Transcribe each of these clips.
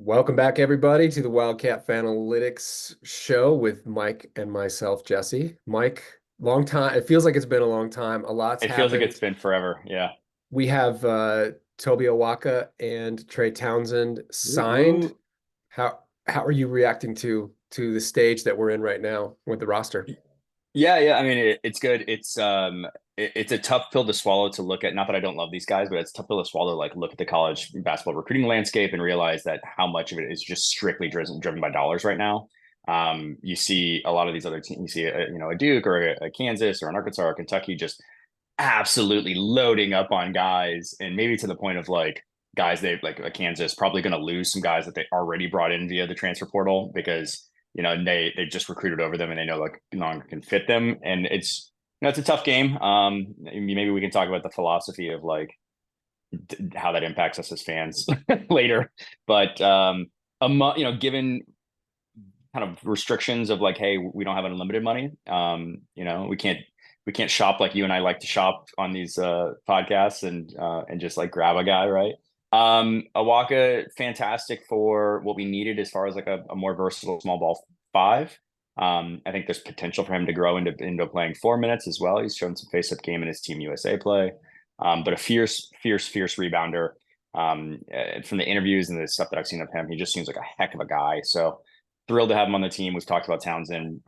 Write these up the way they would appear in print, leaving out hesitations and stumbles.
Welcome back, everybody, to the Wildcat Fanalytics show with Mike and myself, Jesse. Mike, long time. It feels like it's been a long time. A lot's It feels like happened. it's been forever. Yeah. We have Toby Awaka and Trey Townsend Woo signed. woo. How are you reacting to the stage that we're in right now with the roster? Yeah. I mean, it's good. It's a tough pill to swallow to look at. Not that I don't love these guys, but it's a tough pill to swallow. Like, look at the college basketball recruiting landscape and realize that how much of it is just strictly driven by dollars right now. You see a lot of these other teams. You see, a Duke or a Kansas or an Arkansas or Kentucky just absolutely loading up on guys, and maybe to the point of like guys they like a Kansas probably going to lose some guys that they already brought in via the transfer portal because they just recruited over them and they know like no longer can fit them, and it's a tough game. Maybe we can talk about the philosophy of like how that impacts us as fans later, but given kind of restrictions of like, hey, we don't have unlimited money. We can't shop like you and I like to shop on these podcasts and just like grab a guy, right? Awaka, fantastic for what we needed as far as like a more versatile small ball five. I think there's potential for him to grow into playing 4 minutes as well. He's shown some face-up game in his Team USA play, but a fierce rebounder. From the interviews and the stuff that I've seen of him, he just seems like a heck of a guy. So thrilled to have him on the team. We've talked about Townsend.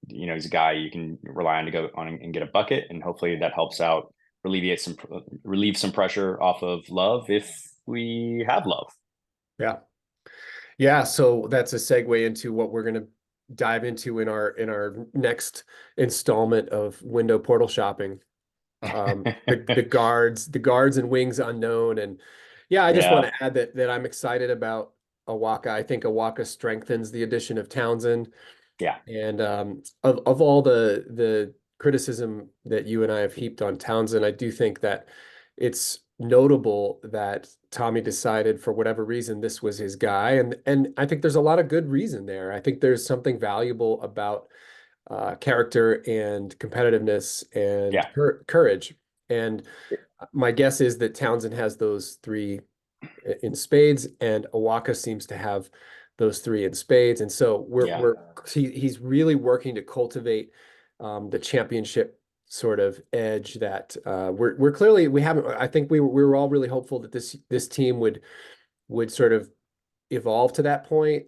He's a guy you can rely on to go on and get a bucket, and hopefully that helps out relieve some pressure off of Love if we have Love. Yeah. Yeah, so that's a segue into what we're going to dive into in our next installment of window portal shopping. The guards and wings unknown. And yeah, I just want Yeah, to add that I'm excited about Awaka. I think Awaka strengthens the addition of Townsend. yeah, And of all the criticism that you and I have heaped on Townsend, I do think that it's notable that Tommy decided for whatever reason this was his guy, and I think there's a lot of good reason there. I think there's something valuable about character and competitiveness and yeah, courage. And my guess is that Townsend has those three in spades, and Awaka seems to have those three in spades. And so yeah. he's really working to cultivate the championship sort of edge that we're clearly we haven't. I think we were all really hopeful that this team would sort of evolve to that point.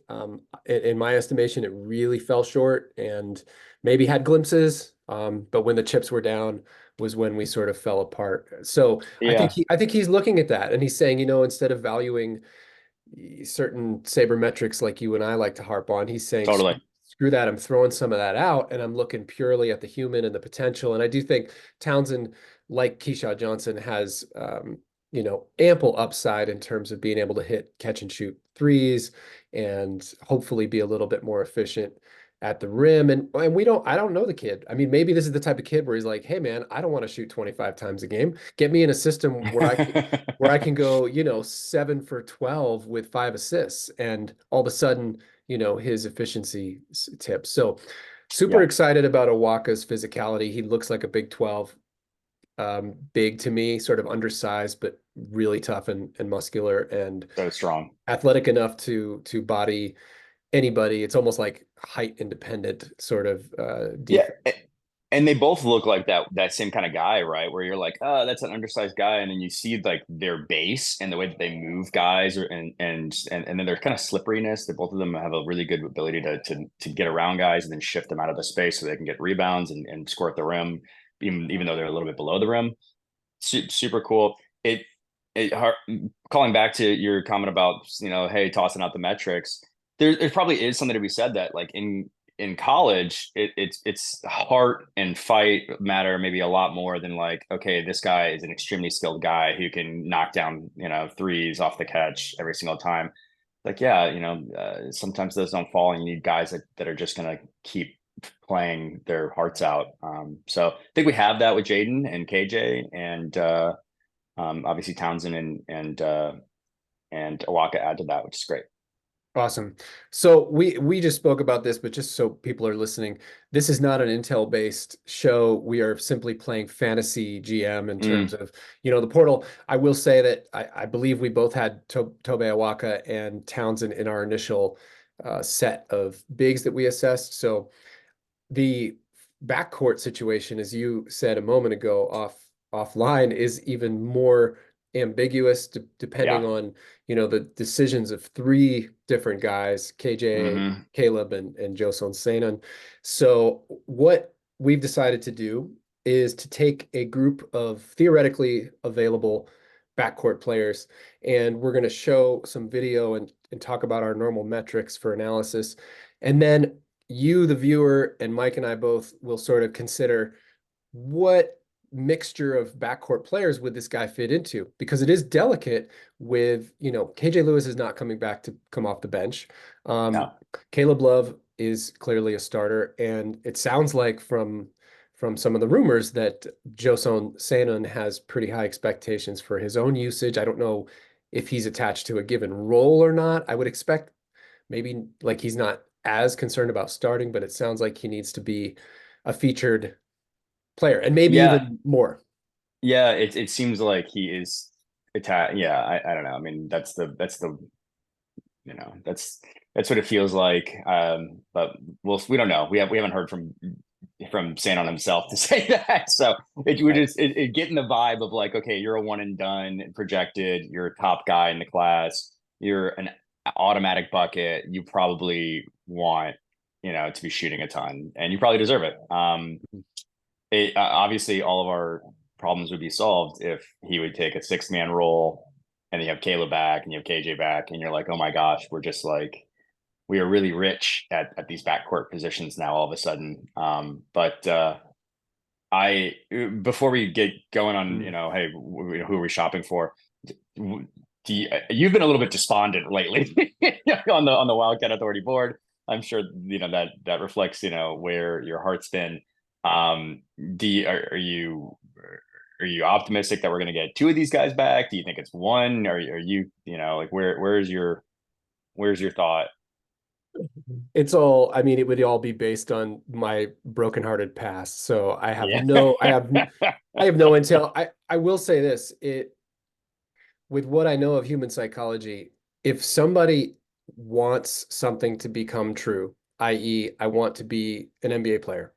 In my estimation, it really fell short and maybe had glimpses. But when the chips were down was when we sort of fell apart. So Yeah, I think he's looking at that and he's saying, instead of valuing certain sabermetrics like you and I like to harp on, he's saying, totally. screw that. I'm throwing some of that out and I'm looking purely at the human and the potential. And I do think Townsend, like Keyshawn Johnson, has ample upside in terms of being able to hit catch and shoot threes and hopefully be a little bit more efficient at the rim. And I don't know the kid. I mean, maybe this is the type of kid where he's like, hey man, I don't want to shoot 25 times a game. Get me in a system where I can go, 7 for 12 with 5 assists. And all of a sudden, his efficiency tips. So super Yeah, excited about Awaka's physicality. He looks like a Big 12 big to me, sort of undersized, but really tough and muscular and so strong. athletic enough to body anybody. It's almost like height independent sort of Yeah, defense. and they both look like that same kind of guy, right? Where you're like, oh, that's an undersized guy, and then you see like their base and the way that they move guys, and then their kind of slipperiness. That both of them have a really good ability to get around guys and then shift them out of the space so they can get rebounds and score at the rim, even though they're a little bit below the rim. Super cool. It calling back to your comment about hey, tossing out the metrics. There probably is something to be said that like in college, it's heart and fight matter maybe a lot more than like, okay, this guy is an extremely skilled guy who can knock down threes off the catch every single time. Like, yeah, sometimes those don't fall, and you need guys that are just gonna keep playing their hearts out. So I think we have that with Jaden and KJ, and obviously Townsend and Awaka add to that, which is great. Awesome. So we just spoke about this, but just so people are listening, this is not an Intel based show. We are simply playing fantasy GM in terms Mm, of, the portal. I will say that I believe we both had Tobe Awaka and Townsend in our initial set of bigs that we assessed. So the backcourt situation, as you said a moment ago offline, is even more ambiguous depending yeah. on, the decisions of three different guys, KJ, Hmm. Caleb, and Joson Sanon. So what we've decided to do is to take a group of theoretically available backcourt players, and we're going to show some video and talk about our normal metrics for analysis. And then you, the viewer, and Mike and I both will sort of consider what mixture of backcourt players would this guy fit into? Because it is delicate with, KJ Lewis is not coming back to come off the bench. Um, No. Caleb Love is clearly a starter, and it sounds like from some of the rumors that Joson Sanon has pretty high expectations for his own usage. I don't know if he's attached to a given role or not. I would expect maybe like he's not as concerned about starting, but it sounds like he needs to be a featured player and maybe Yeah. even more. Yeah. It seems like he is Yeah. I don't know. I mean, that's the that's what it feels like. But we don't know. We haven't heard from Sanon himself to say that. So we Right. just getting the vibe of like, okay, you're a one and done projected. You're a top guy in the class. You're an automatic bucket. You probably want to be shooting a ton, and you probably deserve it. Obviously all of our problems would be solved if he would take a six-man role and you have Caleb back and you have KJ back and you're like, oh my gosh, we're just like we are really rich at these backcourt positions now all of a sudden. But I before we get going on, Mm. hey, who are we shopping for? You've been a little bit despondent lately on the Wildcat Authority board. I'm sure that reflects where your heart's been. Do you, are you optimistic that we're going to get two of these guys back? Do you think it's one? Are you like where's your thought? It's all, I mean, it would all be based on my brokenhearted past. So Yeah. I have no intel. I will say this, with what I know of human psychology, if somebody wants something to become true, i.e., I want to be an NBA player,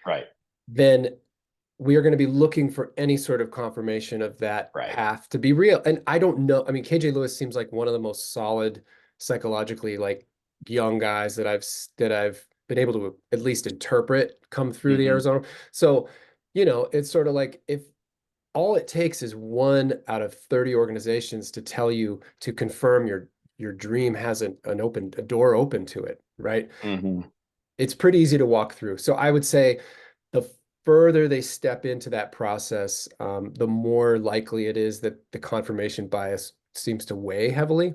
Right. then we are going to be looking for any sort of confirmation of that Right. path to be real. And I don't know. I mean, KJ Lewis seems like one of the most solid psychologically, like young guys that I've been able to at least interpret come through the Hmm. Arizona. So, it's sort of like if all it takes is one out of 30 organizations to tell you to confirm your dream has a door open to it, right? Hmm. It's pretty easy to walk through. So I would say the further they step into that process, the more likely it is that the confirmation bias seems to weigh heavily.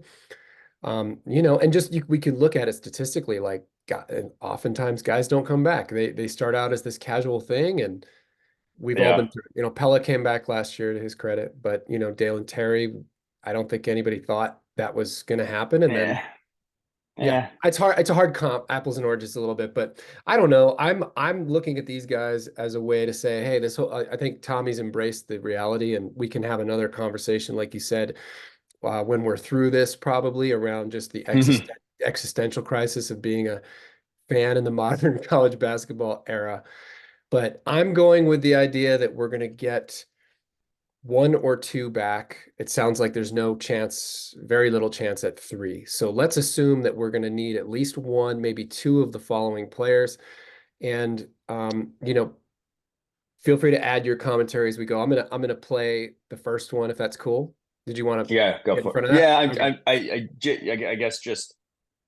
And just we could look at it statistically, like and oftentimes guys don't come back. They start out as this casual thing, and we've all Yeah. been through. Pella came back last year to his credit, but Dale and Terry, I don't think anybody thought that was going to happen, and then Yeah. yeah, Yeah. it's a hard comp, apples and oranges a little bit, but I don't know. I'm looking at these guys as a way to say, hey, this whole I think Tommy's embraced the reality, and we can have another conversation, like you said, when we're through this, probably around just the existential crisis of being a fan in the modern college basketball era. But I'm going with the idea that we're going to get one or two back. It sounds like there's no chance, very little chance at three. So let's assume that we're going to need at least one, maybe two of the following players. And feel free to add your commentary as we go. I'm gonna play the first one if that's cool. Did you want to Yeah, go get in for it. front of that? Yeah, Okay. I guess just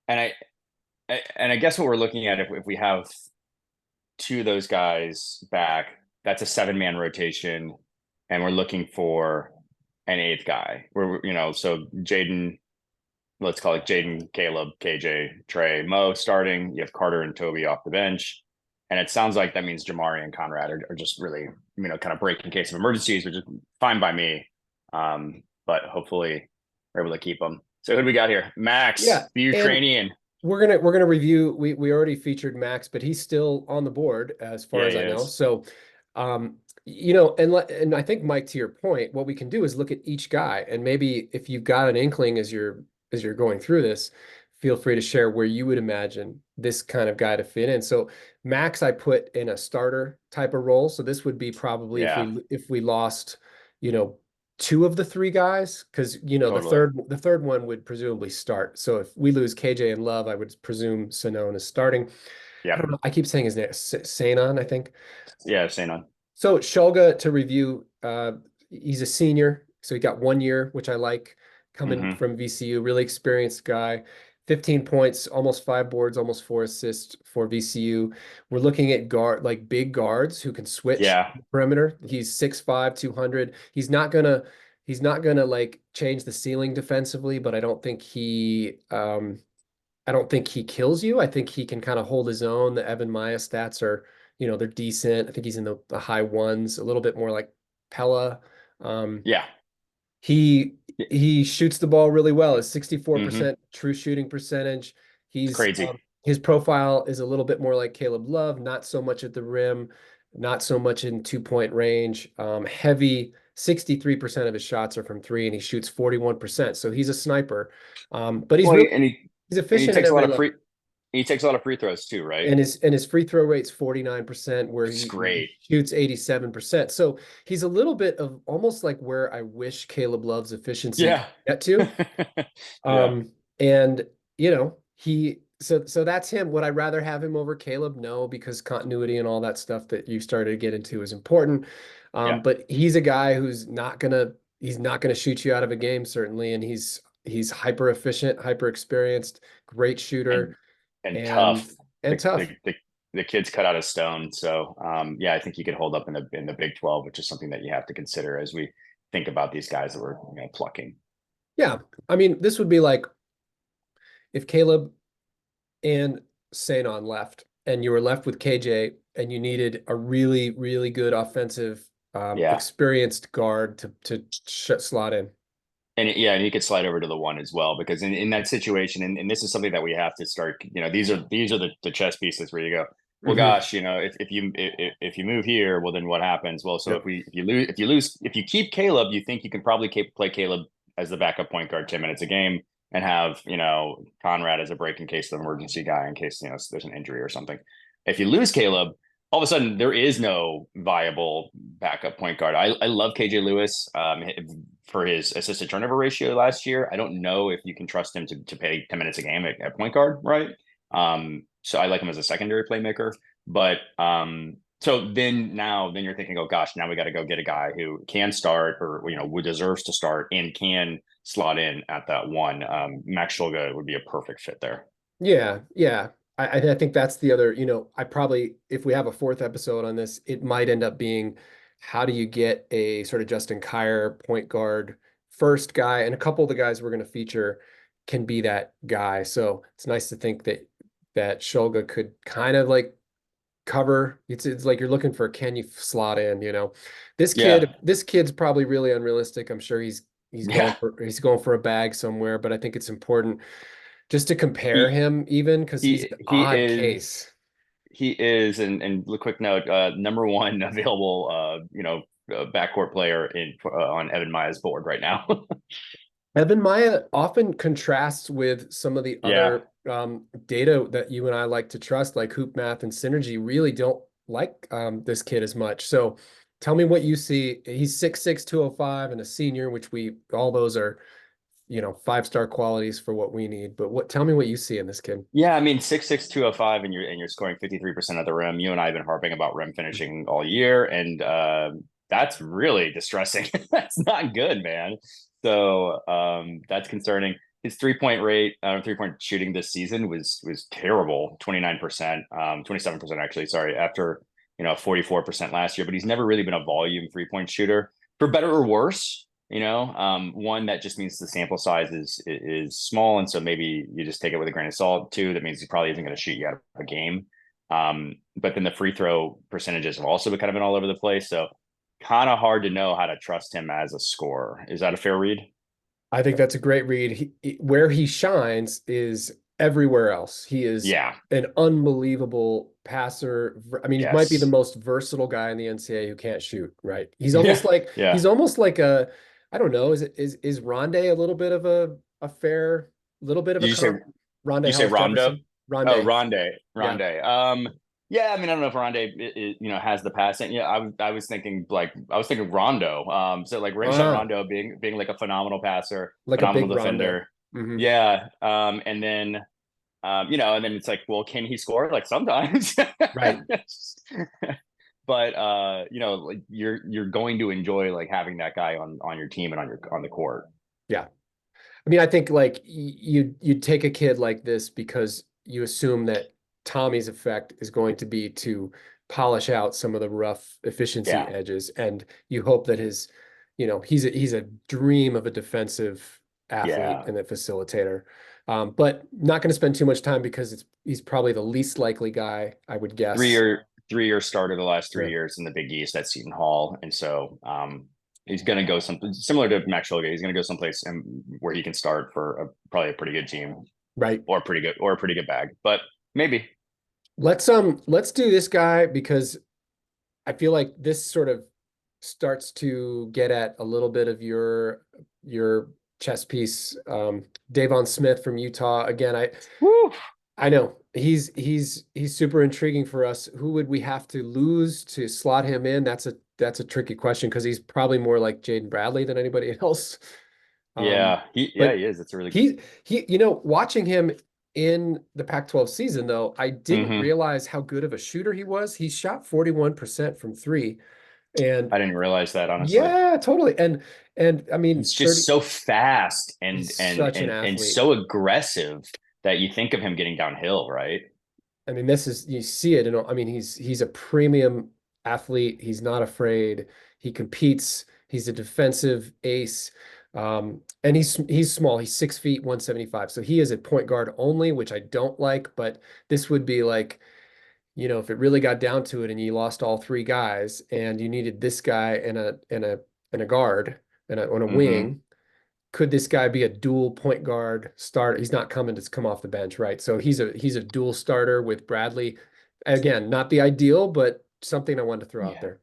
and I guess what we're looking at if we have two of those guys back, that's a seven-man rotation, and we're looking for an eighth guy. We're so Jaden, let's call it Jaden, Caleb, KJ, Trey, Mo starting. You have Carter and Toby off the bench, and it sounds like that means Jamari and Conrad are just really kind of break in case of emergencies, which is fine by me. But hopefully we're able to keep them. So who do we got here? Yeah, Max, the and Ukrainian. we're gonna review. We already featured Max, but he's still on the board as far Yeah, as he I know. is. So, and I think Mike, to your point, what we can do is look at each guy, and maybe if you've got an inkling as you're going through this, feel free to share where you would imagine this kind of guy to fit in. So Max, I put in a starter type of role. So this would be probably if Yeah, we lost, you know, two of the three guys, because the totally. third one would presumably start. So if we lose KJ and Love, I would presume Sanon is starting. I don't Yep. know. I keep saying his name, Sanon, I think. Yeah, Sanon. So Shulga to review, he's a senior, so he got 1 year, which I like, coming Hmm. from VCU, really experienced guy. 15 points, almost 5 boards, almost 4 assists for VCU. We're looking at like big guards who can switch Yeah, the perimeter. He's 6'5", 200. He's not gonna like change the ceiling defensively, but I don't think he kills you. I think he can kind of hold his own. The Evan Maya stats are, they're decent. I think he's in the high ones, a little bit more like Pella. Um, yeah. he he shoots the ball really well. His Hmm. 64% true shooting percentage. It's He's crazy. his profile is a little bit more like Caleb Love, not so much at the rim, not so much in 2-point range. Heavy 63% of his shots are from three, and he shoots 41%. So he's a sniper. But Well, he's and he efficient at takes a every lot of level. free throws too, right? And his free throw rate's 49%, where It's he great. shoots 87%. So he's a little bit of almost like where I wish Caleb Love's efficiency could Yeah. get to. Yeah. And so that's him. Would I rather have him over Caleb? No, because continuity and all that stuff that you started to get into is important. Yeah. But he's a guy he's not gonna shoot you out of a game, certainly, and he's hyper efficient, hyper experienced, great And shooter, and and tough. and The tough. the the, the kid's cut out of stone. So yeah, I think he could hold up in the Big 12, which is something that you have to consider as we think about these guys that we're plucking. Yeah. I mean, this would be like if Caleb and Sanon left and you were left with KJ and you needed a really, really good offensive, Yeah. experienced guard to slot in. Yeah, and he could slide over to the one as well because in that situation, and this is something that we have to start. These are the chess pieces where you go, well, Hmm. gosh, if you move here, well, then what happens? Well, so Yep. if you keep Caleb, you think you can probably play Caleb as the backup point guard 10 minutes a game and have Conrad as a break in case of emergency guy in case there's an injury or something. If you lose Caleb, all of a sudden there is no viable backup point guard. I love KJ Lewis for his assisted turnover ratio last year. I don't know if you can trust him to pay 10 minutes a game at point guard, right? So I like him as a secondary playmaker. But so then you're thinking, oh gosh, now we got to go get a guy who can start or who deserves to start and can slot in at that one. Max Shulga would be a perfect fit there. Yeah, yeah. I think that's the other, I probably, if we have a fourth episode on this, it might end up being how do you get a sort of Justin Kier point guard first guy, and a couple of the guys we're going to feature can be that guy. So it's nice to think that Shulga could kind of like cover. It's like you're looking for, can you slot in? This Yeah, kid, this kid's probably really unrealistic. I'm sure he's going yeah. for a bag somewhere, but I think it's important just to compare He him even because he's he an he odd is case. He is, and a quick note, number one available, backcourt player on Evan Maya's board right now. Evan Maya often contrasts with some of the Yeah, other data that you and I like to trust, like Hoop Math and Synergy, really don't like this kid as much. So tell me what you see. He's 6'6", 205 and a senior, which all those are, 5-star qualities for what we need. But tell me what you see in this kid. yeah. I mean, 6'6", 205, and you're scoring 53% of the rim. You and I have been harping about rim finishing all year, and that's really distressing. That's not good, man. So that's concerning. His 3-point rate, 3-point shooting this season was terrible, 29%, 27% actually. Sorry, after 44% last year. But he's never really been a volume 3-point shooter, for better or worse. One that just means the sample size is small, and so maybe you just take it with a grain of salt. Two, that means he probably isn't going to shoot you out of a game. But then the free throw percentages have also been kind of been all over the place. So kind of hard to know how to trust him as a scorer. Is that a fair read? I think that's a great read. Where he shines is everywhere else. He is Yeah. an unbelievable passer. I mean, he might be the Yes. most versatile guy in the NCAA who can't shoot, right? Yeah. He's Yeah. almost like a, I don't know, is Rondé a little bit of a fair, little bit of Did a you say comp? Rondé you say Hollis Rondo? Jefferson? Oh, Rondé. Rondé. Yeah. Rondé. Yeah, I mean, I don't know if Rondé, has the passing. Yeah, I was thinking Rondo. So like Rajon Ah, Rondo being like a phenomenal passer, like a big phenomenal Rondo. defender. Hmm. Yeah. And then and then it's like, well, can he score? Like sometimes. Right. But like you're going to enjoy like having that guy on your team and on the court. Yeah. I mean, I think like you take a kid like this because you assume that Tommy's effect is going to be to polish out some of the rough efficiency Yeah. edges, and you hope that he's a dream of a defensive athlete Yeah. and a facilitator. But not going to spend too much time because he's probably the least likely guy, I would three guess. year 3 year starter the last Yeah. 3 years in the Big East at Seton Hall, and so he's going to go something similar to Max Shulga. He's going to go someplace where he can start for probably a pretty good team Right. or a pretty good bag, but maybe. Let's do this guy because I feel like this sort of starts to get at a little bit of your chess piece. Davon Smith from Utah. Again, Woo. I know he's super intriguing for us. Who would we have to lose to slot him in? That's a tricky question because he's probably more like Jaden Bradley than anybody else. Um, Yeah, he but is. It's a really watching him in the Pac-12 season, though, I didn't mm-hmm. realize how good of a shooter he was. He shot 41% from three. And I didn't realize that, honestly. yeah, totally. And I mean, He's 30, just so fast he's such an and athlete. so aggressive that you think of him getting downhill, right? I mean, this is you see it, I mean, he's a premium athlete. He's not afraid. He competes. He's a defensive ace. And he's small. He's 6 feet, 175. So he is a point guard only, which I don't like, but this would be like, if it really got down to it and you lost all three guys and you needed this guy and a guard and on a Mm-hmm. wing, could this guy be a dual point guard starter? He's not coming to come off the bench, right? So he's a dual starter with Bradley. Again, not the ideal, but something I wanted to throw out Yeah. there.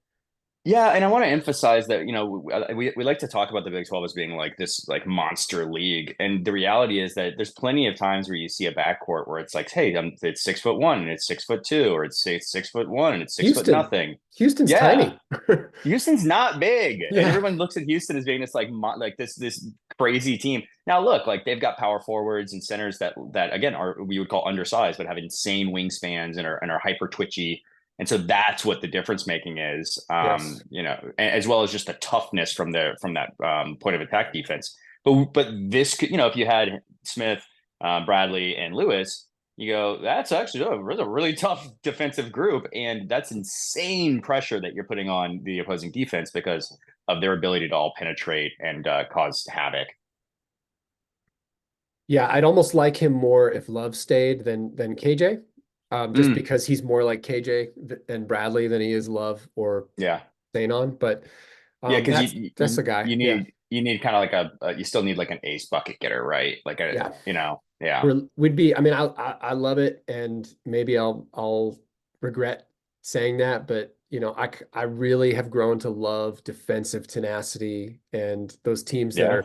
Yeah, and I want to emphasize that, we like to talk about the Big 12 as being like this like monster league. And the reality is that there's plenty of times where you see a backcourt where it's like, hey, it's 6'1" and it's 6'2", or it's 6'1" and it's 6 foot Houston. nothing. Houston's Yeah. tiny. Houston's not big, and Yeah. everyone looks at Houston as being this like like this crazy team. Now look, like they've got power forwards and centers that again are we would call undersized, but have insane wingspans and are hyper twitchy. And so that's what the difference making is, Yes. as well as just the toughness from that point of attack defense. But this could, if you had Smith, Bradley, and Lewis, you go, that's actually a really tough defensive group. And that's insane pressure that you're putting on the opposing defense because of their ability to all penetrate and cause havoc. Yeah, I'd almost like him more if Love stayed than KJ. Just Mm, because he's more like KJ and Bradley than he is Love or yeah. Sanon. But Yeah. Cause that's the guy. Yeah. you need kind of like you still need like an ace bucket getter, right? Like Yeah. yeah. Would be, I mean, I love it, and maybe I'll regret saying that, but I really have grown to love defensive tenacity and those teams that Yeah. are.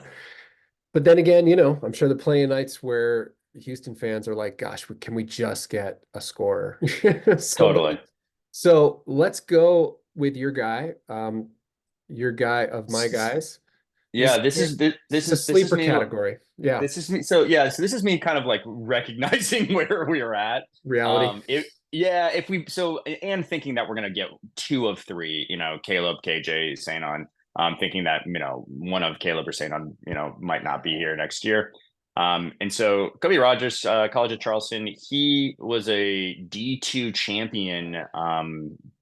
But then again, I'm sure the playing nights where Houston fans are like, "Gosh, can we just get a scorer, Totally. somebody?" So let's go with your guy of my guys. Yeah. This this is a This is sleeper me. category. Yeah, This is me. So yeah, so this is me kind of like recognizing where we are at. reality. If we and thinking that we're gonna get two of three, Caleb, KJ, Sanon. Thinking that one of Caleb or Sanon, might not be here next year. And so Kobe Rogers, College of Charleston, he was a D2 champion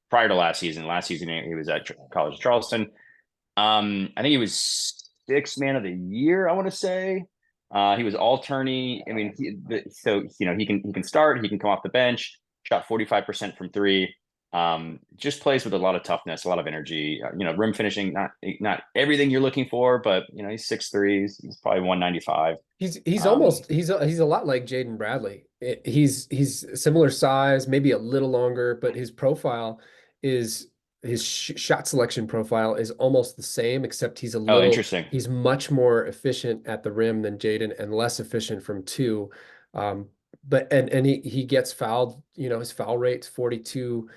prior to last season. Last season he was at College of Charleston. I think he was sixth man of the year, I want to say. He was all tourney. I mean, so he can start. He can come off the bench. Shot 45% from three. Just plays with a lot of toughness, a lot of energy. Rim finishing, not everything you're looking for, but he's 6'3", he's probably 195. He's Um, almost he's a lot like Jaden Bradley. He's similar size, maybe a little longer, but his profile is his sh shot selection profile is almost the same, except oh, interesting. he's much more efficient at the rim than Jaden and less efficient from two. Um, but and he gets fouled, his foul rate's 42,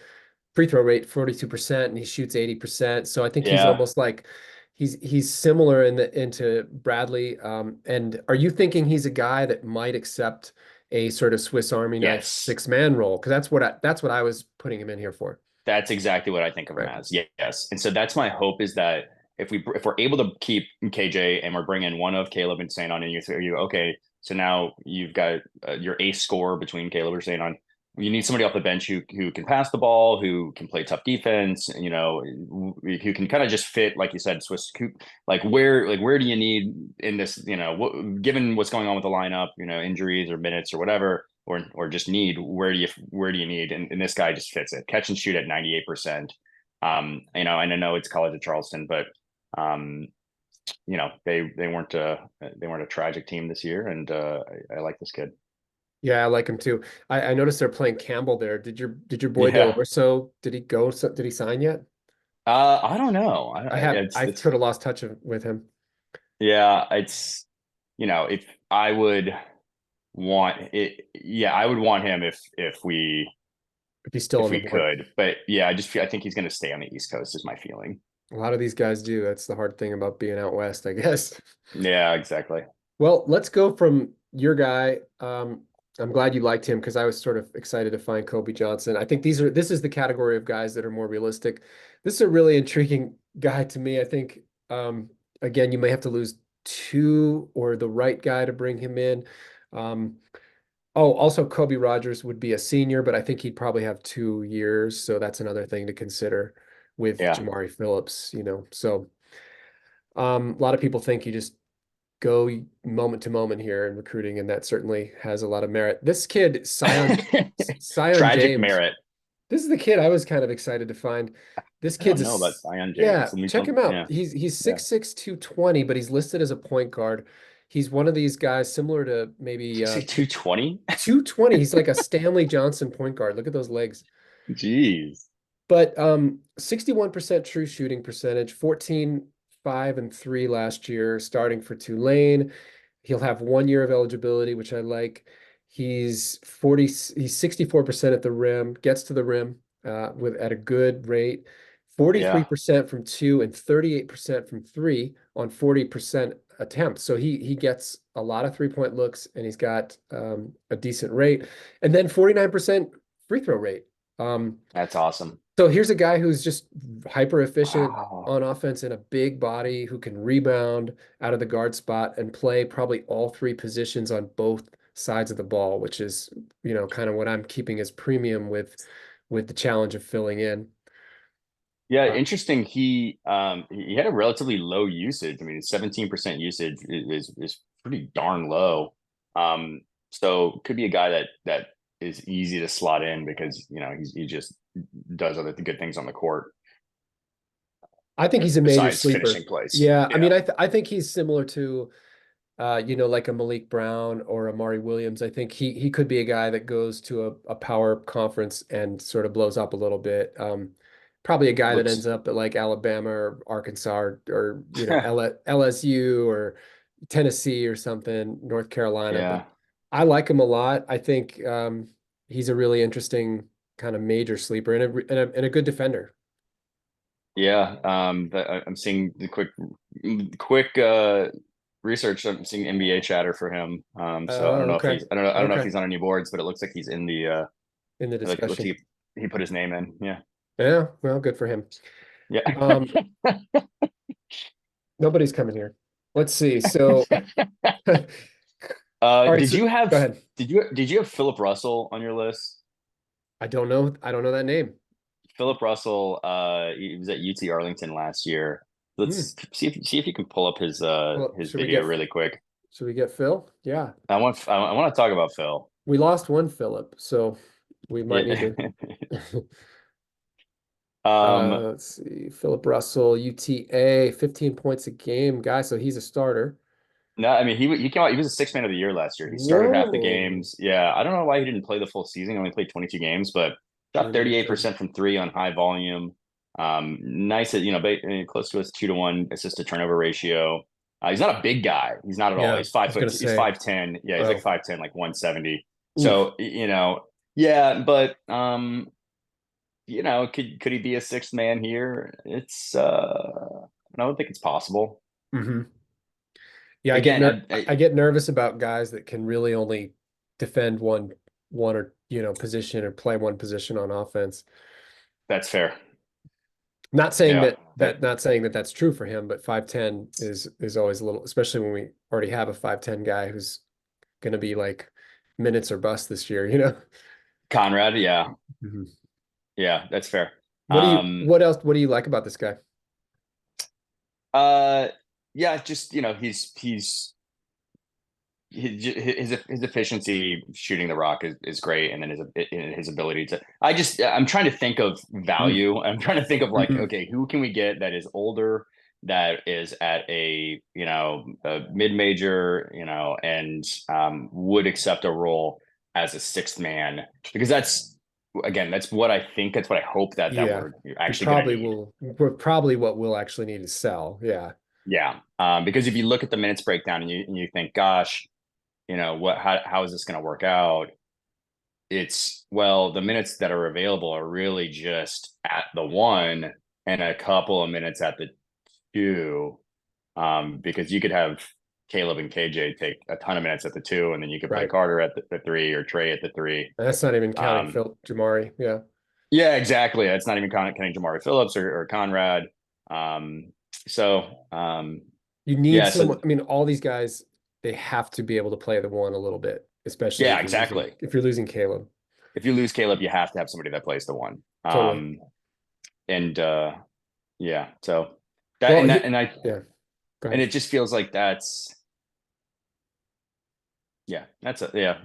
free throw rate 42%, and he shoots 80%. So I think he's Yeah. almost like he's similar into Bradley. And are you thinking he's a guy that might accept a sort of Swiss Army knife Yes. six-man role? Because that's what I was putting him in here for. That's exactly what I think of him Right. as. Yes. And so that's my hope is that if we're able to keep KJ and we're bringing one of Caleb and Sanon and you okay, so now you've got your ace scorer between Caleb or Sanon. You need somebody off the bench who can pass the ball, who can play tough defense, who can kind of just fit, like you said, Swiss. Like where do you need in this? Given what's going on with the lineup, injuries or minutes or whatever, or just need, where do you need? And this guy just fits it. Catch and shoot at 98%. And I know it's College of Charleston, but um, they weren't a tragic team this year, and I like this kid. Yeah, I like him too. I noticed they're playing Campbell there. Did your boy Del Yeah. Orso, did he go? Did he sign yet? I don't know. I It's sort of lost touch with him yeah. If I would want it, yeah, I would want him if he's still if on the we board. could. But yeah, I think he's going to stay on the East Coast. Is my feeling. A lot of these guys do. That's the hard thing about being out west, I guess. Yeah, exactly. Well, let's go from your guy. I'm glad you liked him because I was sort of excited to find Kobe Johnson. I think this is the category of guys that are more realistic. This is a really intriguing guy to me. I think again, you may have to lose two or the right guy to bring him in. Um, oh, also Kobe Rogers would be a senior, but I think he'd probably have 2 years, so that's another thing to consider with Yeah. Jamari Phillips. So a lot of people think you just go moment to moment here in recruiting, and that certainly has a lot of merit. This kid, Sion Tragic James, merit. this is the kid I was kind of excited to find. This I kid's don't know about Zion yeah, James. Let me check tell. him out. Yeah. He's Yeah. 6'6", 220, but he's listed as a point guard. He's one of these guys similar to maybe Say 220. 220. He's like a Stanley Johnson point guard. Look at those legs. Jeez. But 61% true shooting percentage, 14, 5, and 3 last year, starting for Tulane. He'll have 1 year of eligibility, which I like. He's 64% at the rim, gets to the rim with at a good rate, Yeah. 43% from two and 38% from three on 40% attempts. So he gets a lot of 3-point looks, and he's got a decent rate. And then 49% free throw rate. That's awesome. So here's a guy who's just hyper efficient Wow. on offense and a big body who can rebound out of the guard spot and play probably all three positions on both sides of the ball, which is, kind of what I'm keeping as premium with the challenge of filling in. Yeah, Uh, interesting. He had a relatively low usage. I mean, 17% usage is pretty darn low. So could be a guy that is easy to slot in because he just does other good things on the court I think he's a major besides sleeper. finishing plays. Yeah, I Yeah. mean, I think he's similar to like a Malik Brown or a Mari Williams. I think he could be a guy that goes to a power conference and sort of blows up a little bit. Probably a guy that ends Looks up at like Alabama or Arkansas or LSU or Tennessee or something, North Carolina. But yeah. I like him a lot. I think he's a really interesting kind of major sleeper and a good defender. Yeah. I'm seeing the quick research. I'm seeing NBA chatter for him. So I don't Oh, know if okay. he's I don't know if Okay. he's on any boards, but it looks like he's in the In the like looks discussion. he put his name in. Yeah. Yeah, well, good for him. Yeah. Um, Nobody's coming here. Let's see. So, all right. Did So you go have ahead. did you have Philip Russell on your list? I don't know. I don't know that name. Philip Russell, he was at UT Arlington last year. Hmm. Let's see if you can pull up Well, his video really quick. should we get Phil? Yeah. I want to talk about Phil. We lost one Philip, so we might need Yeah. to. Let's see. Philip Russell, UTA, 15 points a game, guy. So he's a starter. No, I mean he came out. He was a sixth man of the year last year. He started half the Whoa. games. Yeah, I don't know why he didn't play the full season. He only played 22 games, but shot Maybe they could. 38% from three on high volume. Nice, close to his 2-to-1 assist to turnover ratio. He's not a big guy. He's not at all. Yeah, He's I five was foot. gonna He's say. 5'10". Yeah, he's like Oh, 5'10", like 170. oof. So yeah, but could he be a sixth man here? I don't think it's possible. Hmm. Yeah, Again, I get nervous about guys that can really only defend one or position or play one position on offense. that's fair. Not saying Yeah. not saying that that's true for him, but 5'10" is always a little, especially when we already have a 5'10" guy who's going to be like minutes or bust this year. Conrad, yeah. Mhm. Yeah, that's fair. Um, What do you like about this guy? uh, yeah, just his efficiency shooting the rock is great, and then his ability to. I'm trying to think of Mm. value. I'm trying to think of like, Mhm. okay, who can we get that is older, that is at a mid major, and would accept a role as a sixth man, because that's what I think. That's what I hope that Yeah, we're actually going to need. we're probably what we'll actually need to sell. Yeah. Yeah, because if you look at the minutes breakdown and you think, gosh, how is this going to work out? It's, well, the minutes that are available are really just at the one and a couple of minutes at the two, because you could have Caleb and KJ take a ton of minutes at the two, and then you could play Right. Carter at the three or Trey at the three. And that's not even counting um, Phil Jamari. Yeah. yeah, exactly. It's not even counting Jamari Phillips or Conrad. um, so You need yeah, so someone. I mean, all these guys, they have to be able to play the one a little bit, especially yeah, exactly. if you're losing Caleb. If you lose Caleb, you have to have somebody that plays the one. Totally. And yeah, so that Well, and that and I yeah, go and ahead. it just feels like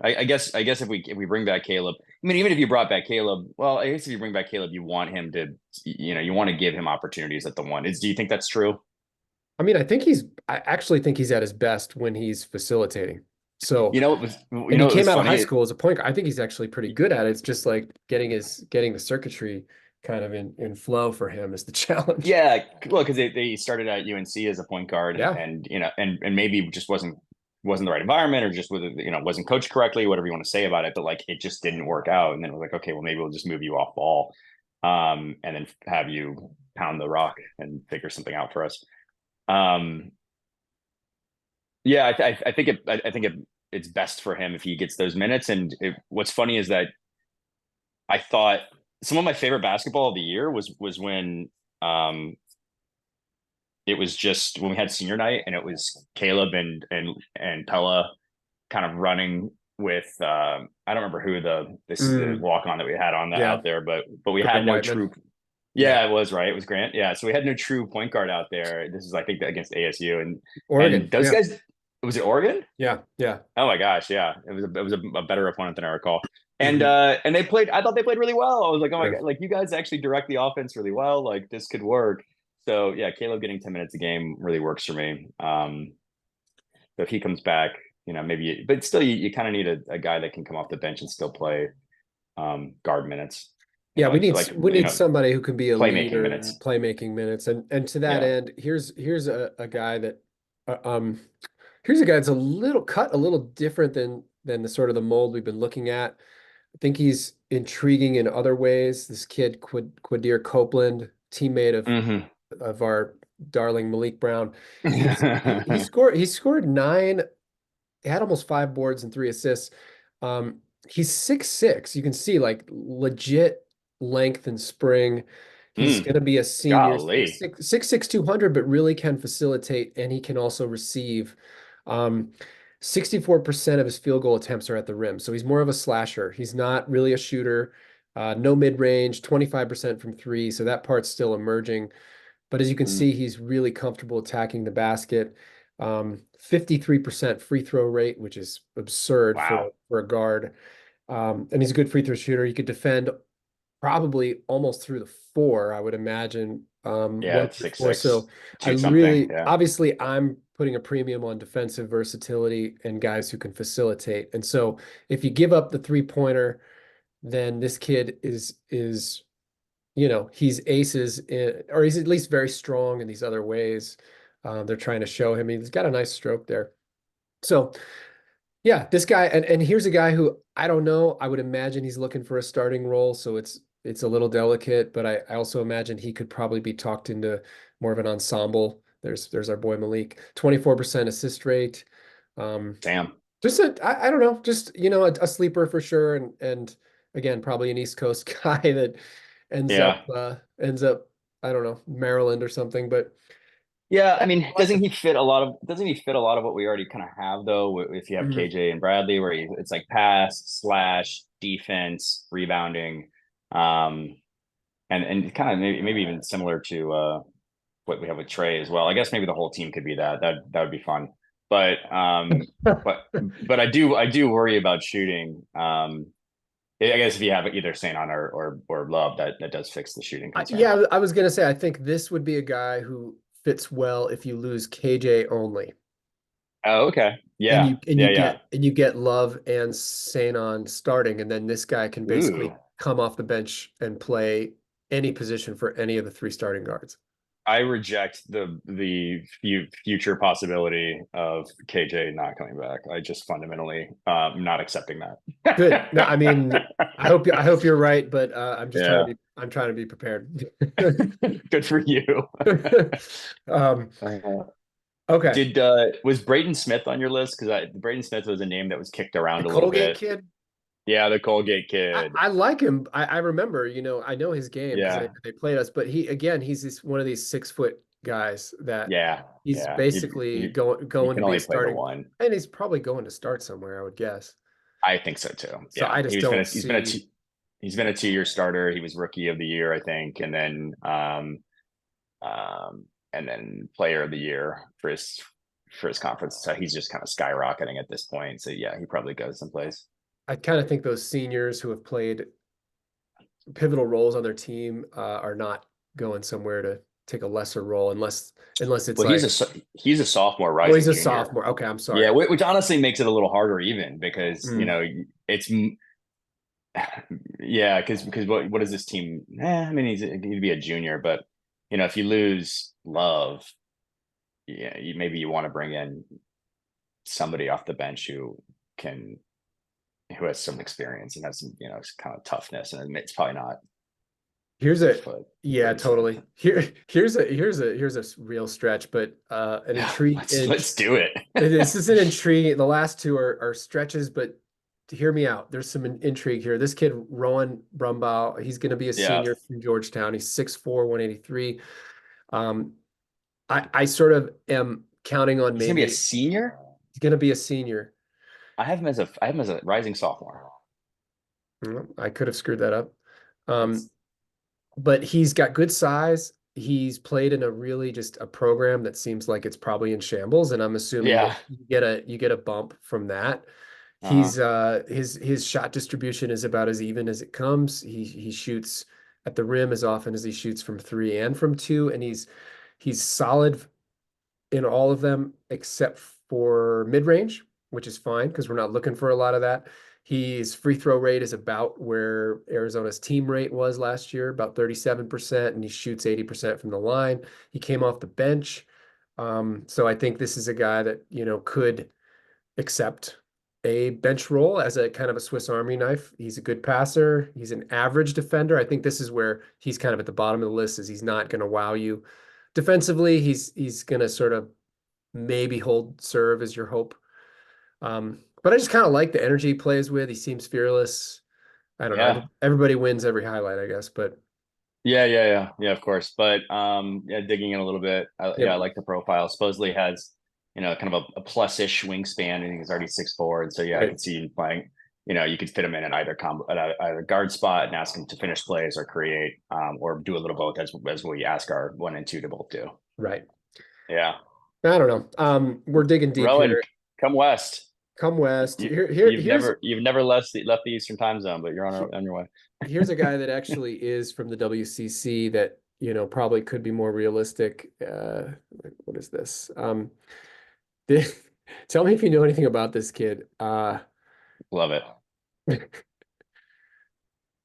I guess if we bring back Caleb, I mean, even if you brought back Caleb, well, I guess if you bring back Caleb, you want him to, you want to give him opportunities at the one. Do you think that's true? I mean, I actually think he's at his best when he's facilitating. So, You and he know, it came was out of high funny. school as a point guard. I think he's actually pretty good at it. It's just like getting the circuitry kind of in flow for him is the challenge. Yeah, well, because they started at UNC as a point guard, Yeah. and maybe just wasn't the right environment, or just wasn't coached correctly, whatever you want to say about it, but like it just didn't work out, and then it was like, okay, well, maybe we'll just move you off ball, and then have you pound the rock and figure something out for us. Um, yeah, I think it's best for him if he gets those minutes. And what's funny is that I thought some of my favorite basketball of the year was when um it was just when we had senior night, and it was Caleb and Pella kind of running with I don't remember who the Mm, walk on that we had on yeah. out there, but we had Grant no Whiteman. true. Yeah. Yeah, it was right. It was Grant. Yeah, so we had no true point guard out there. This is, I think, against ASU, and Oregon. those Yeah. guys. Was it Oregon? Yeah. Yeah. Oh my gosh, yeah, it was a better opponent than I recall. And Hmm. and they played. I thought they played really well. I was like, oh my Yeah. god, like you guys actually direct the offense really well. Like this could work. So yeah, Caleb getting 10 minutes a game really works for me. So if he comes back, maybe, but still, you kind of need a guy that can come off the bench and still play guard minutes. Yeah, Like we need somebody who can be a playmaking leader, minutes. playmaking minutes, and to that Yeah. end, here's a guy that uh, um here's a guy that's a little different than the sort of the mold we've been looking at. I think he's intriguing in other ways. This kid Quadir Copeland, teammate Hmm. of our darling Malik Brown. He scored nine. He had almost five boards and three assists. He's 6'6". You can see like legit length and spring. He's Mm, going to be a senior, golly. 200, but really can facilitate and he can also receive. Um, 64% of his field goal attempts are at the rim. So he's more of a slasher. He's not really a shooter. No mid-range, 25% from three. So that part's still emerging. But as you can Mm, see, he's really comfortable attacking the basket. 53% free throw rate, which is absurd wow. for a guard. And he's a good free throw shooter. He could defend probably almost through the four, I would imagine. Yeah, One it's through six four. six, So I shoot something. really, Yeah, obviously, I'm putting a premium on defensive versatility and guys who can facilitate. And so if you give up the 3-pointer, then this kid is he's aces or he's at least very strong in these other ways. They're trying to show him he's got a nice stroke there. So yeah, this guy, and here's a guy who I don't know. I would imagine he's looking for a starting role, so it's a little delicate, but I also imagine he could probably be talked into more of an ensemble. There's our boy Malik, 24% assist rate. Um, damn. just I don't know, just a sleeper for sure, and again, probably an East Coast guy that ends up Yeah. ends up, I don't know, Maryland or something, but Yeah, I yeah, mean, I like him. doesn't he fit a lot of what we already kind of have though? If you have Mhm. KJ and Bradley, where it's like pass slash defense, rebounding, um, and kind of maybe even similar to what we have with Trey as well. I guess maybe the whole team could be that. That would be fun. But but I do worry about shooting. I guess if you have either Sanon or Love, that does fix the shooting concern. Yeah, I was gonna say I think this would be a guy who fits well if you lose KJ only, Oh, okay. and Yeah. you and you Yeah. Yeah. get and you get Love and Sanon starting, and then this guy can Ooh. basically come off the bench and play any position for any of the three starting guards. I reject the future possibility of KJ not coming back. I just fundamentally not accepting Good. No, I that. mean, I hope you're right, but Yeah, I'm trying to be prepared. good for you. Um, Uh, okay. did was Braden Smith on your list? Because Braden Smith was a name that was kicked The around a little Colgate bit. kid. Yeah, the Colgate I, kid. I like him. I remember, I know his game because Yeah, they played us, but he's one of these 6 foot guys that yeah, he's yeah. basically You going to can be a only play the starting, one. and he's probably going to start somewhere, I would guess. I think so too. So Yeah, I just don't see. he's been a 2 year starter. He was rookie of the year, I think, and then player of the year for his conference. So he's just kind of skyrocketing at this point. So yeah, he probably goes someplace. I kind of think those seniors who have played pivotal roles on their team are not going somewhere to take a lesser role unless it's Well, like, he's a sophomore, oh, he's rising a junior. sophomore. Okay, I'm Yeah, sorry. which honestly makes it a little harder even because Mm. it's yeah, because what is this team? I mean, he'd be a junior, but if you lose Love, yeah, maybe you want to bring in somebody off the bench can who has some experience and has some kind of toughness, and it's probably not Here's a 6 foot Yeah, Braden Smith. totally. Here's a real stretch, but an Yeah, intrigue. let's do it. This is an intrigue. The last two are stretches, but to hear me out, there's some intrigue here. This kid, Rowan Brumbaugh, he's going to be a Yeah, senior from Georgetown. He's 6'4", 183. Um, I sort of am counting on he's gonna be a maybe senior. he's going to be a senior. I have him as a rising sophomore. I could have screwed that up. Um, That's but he's got good size. He's played in a really just a program that seems like it's probably in shambles, and I'm assuming yeah. that you get a bump from that. Uh-huh. His shot distribution is about as even as it comes. He shoots at the rim as often as he shoots from three and from two, and he's solid in all of them except for mid-range, which is fine because we're not looking for a lot of that. His free throw rate is about where Arizona's team rate was last year, about 37%, and he shoots 80% from the line. He came off the bench. So I think this is a guy that, could accept a bench role as a kind of a Swiss Army knife. He's a good passer. He's an average defender. I think this is where he's kind of at the bottom of the list, is he's not going to wow you. Defensively, he's going to sort of maybe hold serve as your hope. But I just kind of like the energy he plays with. He seems fearless. I don't know. Yeah. Everybody wins every highlight, I guess. But Yeah, of course. But yeah, digging in a little bit. Yeah, I yep, like the profile. Supposedly has, kind of a plus-ish wingspan. I think he's already 6'4", and so yeah, I right, could see him playing. You could fit him in at either either guard spot and ask him to finish plays or create, or do a little both as we ask our 1 and 2 to both do. right. Yeah. I don't know. We're digging deep Rowan, here. come west. come west. You, Here's you've never left the Eastern time zone, but you're on your way. here's a guy that actually is from the WCC that, probably could be more realistic. What is this? Tell me if you know anything about this kid. Love it.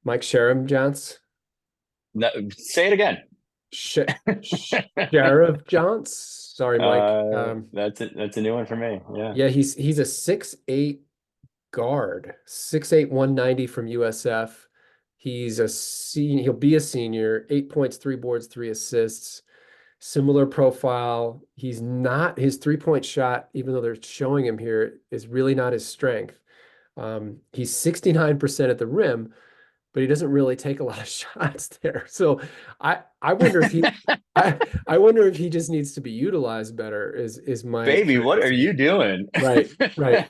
Mike Sherem No, say it again. Sh Sheriff Johns. Sorry, Mike. That's a new one for me. Yeah. Yeah, he's a 6'8" guard, 6'8", 190 from USF. He's a senior. He'll be a senior. 8 points, 3 boards, 3 assists. Similar profile. He's not his 3-point shot, even though they're showing him here, is really not his strength. He's 69% at the rim, but he doesn't really take a lot of shots there. So I wonder if he I wonder if he just needs to be utilized better is my Baby, what are curiosity. you doing? Right, right.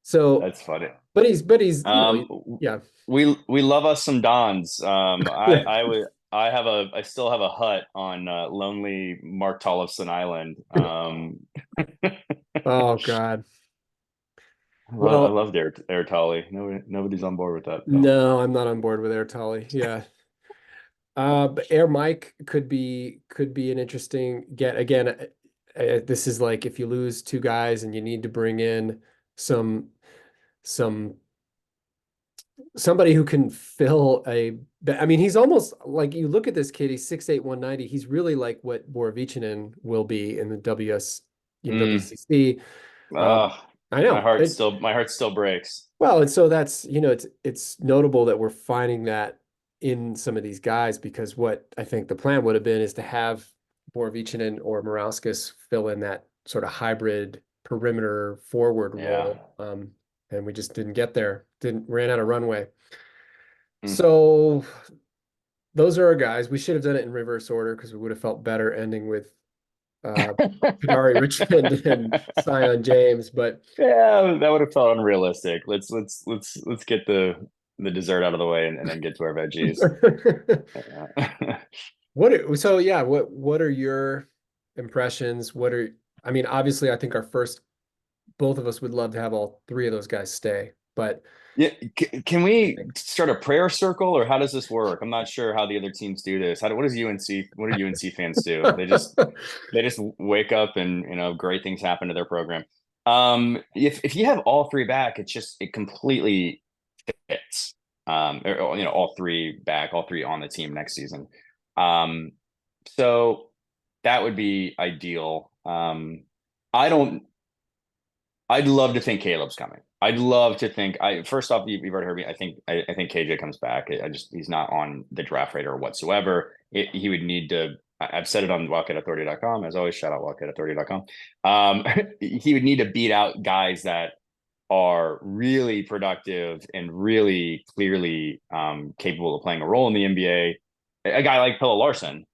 So, That's funny. but he's, Um, yeah. we love us some Dons. Yeah. I still have a hut on lonely Mark Tollefson Island. Oh God. I Well, loved Air Tolly. Nobody's on board with that though. no, I'm not on board with Air Tully. Yeah. But Air Mike could be an interesting get. Again, this is like if you lose two guys and you need to bring in some some somebody who can fill I mean, he's almost like you look at this kid, he's 6'8", 190. He's really like what Borovichinen will be in the Mm, WCC. Um, I know. my heart still breaks. Well, and so that's, it's notable that we're finding that in some of these guys because what I think the plan would have been is to have Borovichinen or Morauskas fill in that sort of hybrid perimeter forward Yeah. role. And we just didn't get there. Ran out of runway. Mm. So those are our guys. We should have done it in reverse order because we would have felt better ending with uh Kadari Richmond and Sion James, but Yeah, that would have felt unrealistic. Let's get the dessert out of the way and then get to our veggies. Yeah. what are your impressions? I mean, obviously I think both of us would love to have all three of those guys stay, but Yeah, can we I start a prayer circle or how does this work? I'm not sure how the other teams do this. What does UNC, what do UNC fans do? think They just wake up and great things happen to their program. If you have all three back, it completely fits. All three back, all three on the team next season. Um, so that would be ideal. I don't I'd love to think Caleb's coming. I'd love to think. First off, you've already heard me. I think KJ comes back. He's not on the draft radar whatsoever. He would need to. I've said it on wildcatauthority.com. As always, shout out wildcatauthority.com. He would need to beat out guys that are really productive and really clearly capable of playing a role in the NBA. A guy like Pilla Larson,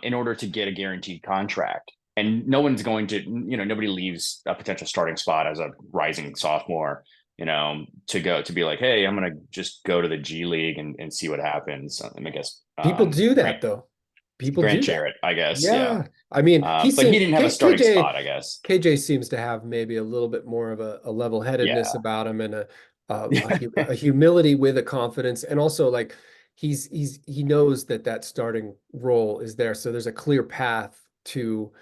in order to get a guaranteed contract. And no one's going to, nobody leaves a potential starting spot as a rising sophomore, to be like, hey, I'm going to just go to the G League and see what happens. I guess people do Grant, that though. People Grant do that. Jarrett, I guess. Yeah. Yeah. I mean, he But he seems didn't have a starting spot, I guess. KJ seems to have maybe a little bit more of a level-headedness Yeah. about him and Yeah. a humility with a confidence. And also like he knows that starting role is there. So there's a clear path to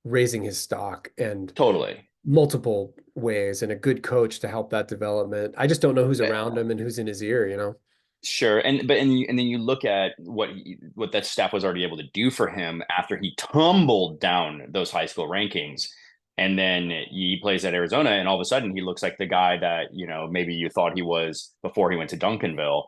raising his stock and Totally. multiple ways and a good coach to help that development. I just don't know who's around him and who's in his ear. Sure, and then you look at what that staff was already able to do for him after he tumbled down those high school rankings, and then he plays at Arizona, and all of a sudden he looks like the guy that maybe you thought he was before he went to Duncanville,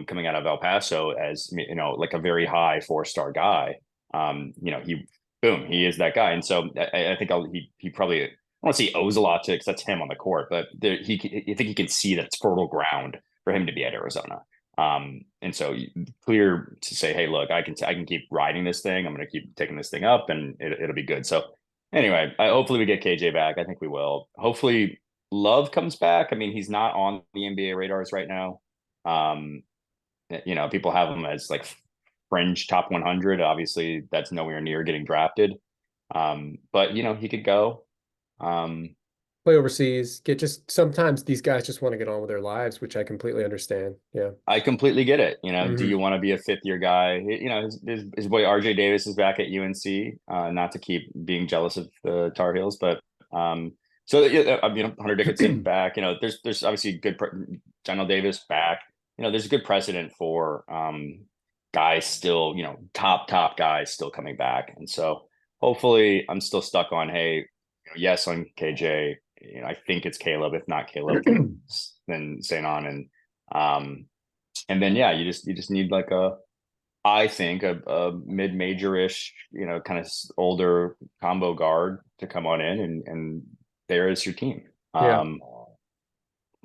coming out of El Paso as like a very high 4-star guy. He boom, he is that guy, and so I think he probably I don't want to say he owes a lot to because that's him on the court, but I think he can see that it's fertile ground for him to be at Arizona. And so clear to say, hey, look, I can keep riding this thing. I'm going to keep taking this thing up and it'll be good. So anyway, hopefully we get KJ back. I think we will. Hopefully Love comes back. I mean, he's not on the NBA radars right now. People have him as like fringe top 100. Obviously that's nowhere near getting drafted. But he could go. play overseas, get just sometimes these guys just want to get on with their lives, which I completely understand. Yeah. I completely get it. You know, do Hmm. you want to be a fifth year guy? You know, his boy RJ Davis is back at UNC. Not to keep being jealous of the Tar Heels, but so yeah, you know, Hunter Dickinson back. You know, there's obviously General Davis back. You know, there's a good precedent for guys still, you know, top guys still coming back, and so hopefully I'm still stuck on, hey, you know, yes on KJ. You know, I think it's Caleb. If not Caleb, then Sanon um, and then yeah, you just need like I think a mid-major-ish, you know, kind of older combo guard to come on in and there is your team. Yeah.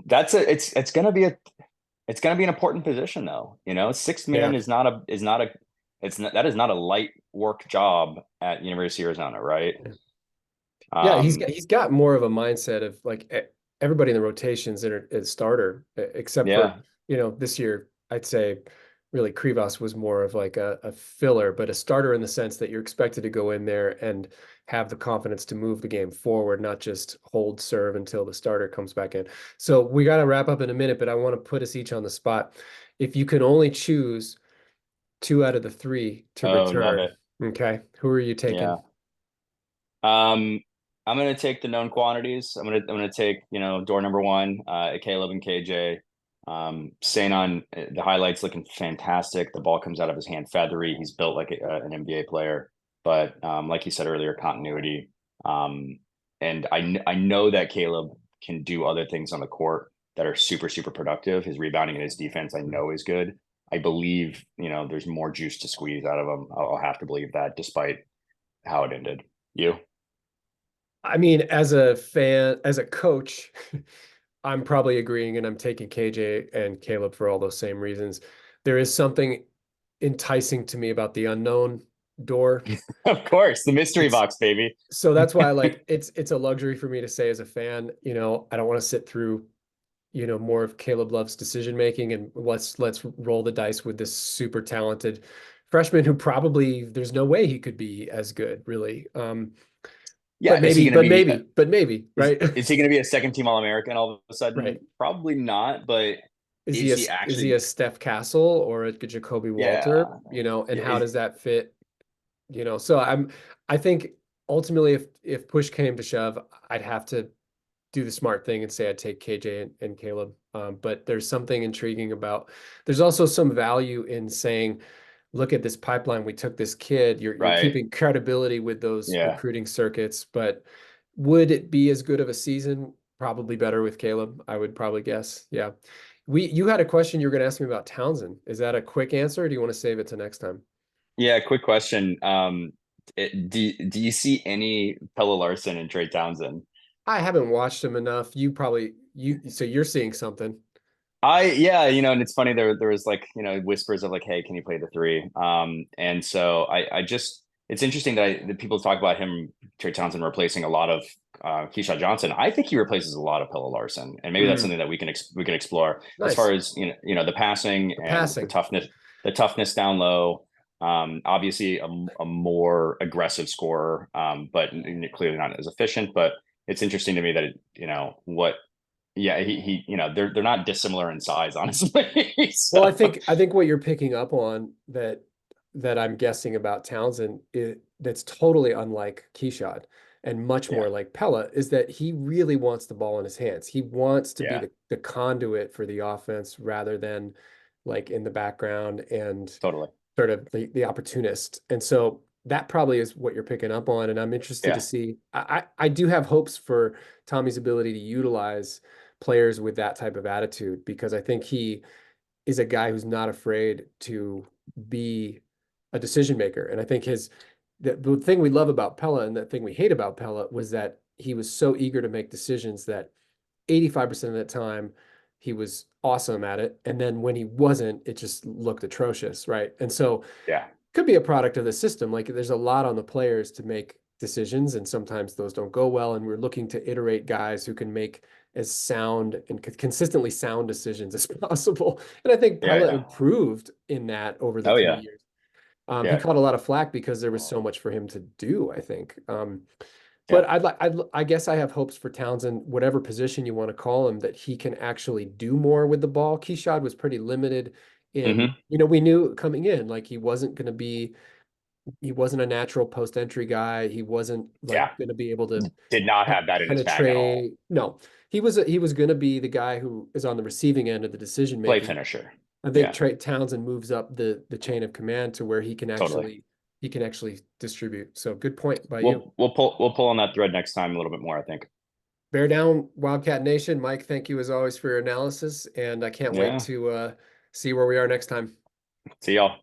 That's it's gonna be an important position though. You know, sixth man Yeah. that is not a light work job at University of Arizona, right? Yeah, Um, he's got more of a mindset of like everybody in the rotations is starter, except for, yeah, this year I'd say really Krivas was more of like a filler, but a starter in the sense that you're expected to go in there and have the confidence to move the game forward, not just hold serve until the starter comes back in. So we got to wrap up in a minute, but I want to put us each on the spot. If you can only choose two out of the three to oh, love return, it. okay, who are you taking? Yeah. Um, I'm gonna take the known quantities. I'm gonna take, you know, door number one, Caleb and KJ. Saying on the highlights looking fantastic. The ball comes out of his hand feathery. He's built like an NBA player, but like you said earlier, continuity. And I know that Caleb can do other things on the court that are super productive. His rebounding and his defense, I know, is good. I believe, you know, there's more juice to squeeze out of him. I'll have to believe that, despite how it ended. You? I mean, as a fan, as a coach, I'm probably agreeing, and I'm taking KJ and Caleb for all those same reasons. There is something enticing to me about the unknown door. Of course, the mystery It's box, baby. so that's why like it's a luxury for me to say as a fan, I don't want to sit through, more of Caleb Love's decision making and let's roll the dice with this super talented freshman who probably there's no way he could be as good, really. Yeah, is he going to be? But maybe, right? Is he going to be a second team All American all of a sudden? Right. Probably not. But Is is he a he is he a actually? Steph Castle or a Jacoby Yeah. Walter? And how Is does that fit? So I think ultimately if push came to shove, I'd have to do the smart thing and say I'd take KJ and Caleb. But there's something intriguing about there's also some value in saying, look at this pipeline. We took this kid. You're right. keeping credibility with those Yeah. recruiting circuits, but would it be as good of a season? Probably better with Caleb, I would probably guess. Yeah. You had a question you were going to ask me about Townsend. Is that a quick answer or do you want to save it to next time? Yeah. Quick question. Do you see any Pella Larson and Trey Townsend? I haven't watched him enough. So you're seeing something. Yeah, you know, and it's funny there was like, you know, whispers of like, hey, can you play the three? And so I just it's interesting that people talk about him, Trey Townsend, replacing a lot of Keyshawn Johnson. I think he replaces a lot of Pilla Larson, and maybe that's Mm, something that we can explore as far nice. as the passing The and passing. the toughness down low. Obviously a more aggressive scorer, but clearly not as efficient. But it's interesting to me that what yeah, he they're not dissimilar in size, honestly. Well, So I think what you're picking up on that I'm guessing about Townsend that's totally unlike Keyshawn and much yeah, more like Pella is that he really wants the ball in his hands. He wants to be yeah, the conduit for the offense rather than like in the background and totally. sort of the opportunist. And so that probably is what you're picking up on. And I'm interested to Yeah, see. I do have hopes for Tommy's ability to utilize players with that type of attitude because I think he is a guy who's not afraid to be a decision maker. And I think the thing we love about Pella and the thing we hate about Pella was that he was so eager to make decisions that 85% of the time he was awesome at it. And then when he wasn't, it just looked atrocious, right? And so yeah, could be a product of the system. Like there's a lot on the players to make decisions, and sometimes those don't go well. And we're looking to iterate guys who can make as sound and consistently sound decisions as possible. And I think yeah, Pella yeah. improved in that over the Oh three yeah, years. He yeah. caught a lot of flack because there was so much for him to do, I think. Yeah. But I guess I have hopes for Townsend, whatever position you want to call him, that he can actually do more with the ball. Keyshawn was pretty limited in, Hmm. we knew coming in, like he wasn't a natural post entry guy. He wasn't Yeah. like going to be able to Did not have that in his bag at all. penetrate. No, he was going to be the guy who is on the receiving end of the decision Play making. finisher. I think Yeah, Trey Townsend moves up the chain of command to where totally. he can actually distribute. So good point by you. We'll pull on that thread next time a little bit more, I think. Bear down, Wildcat Nation. Mike, thank you as always for your analysis, and I can't wait Yeah. to see where we are next time. See y'all.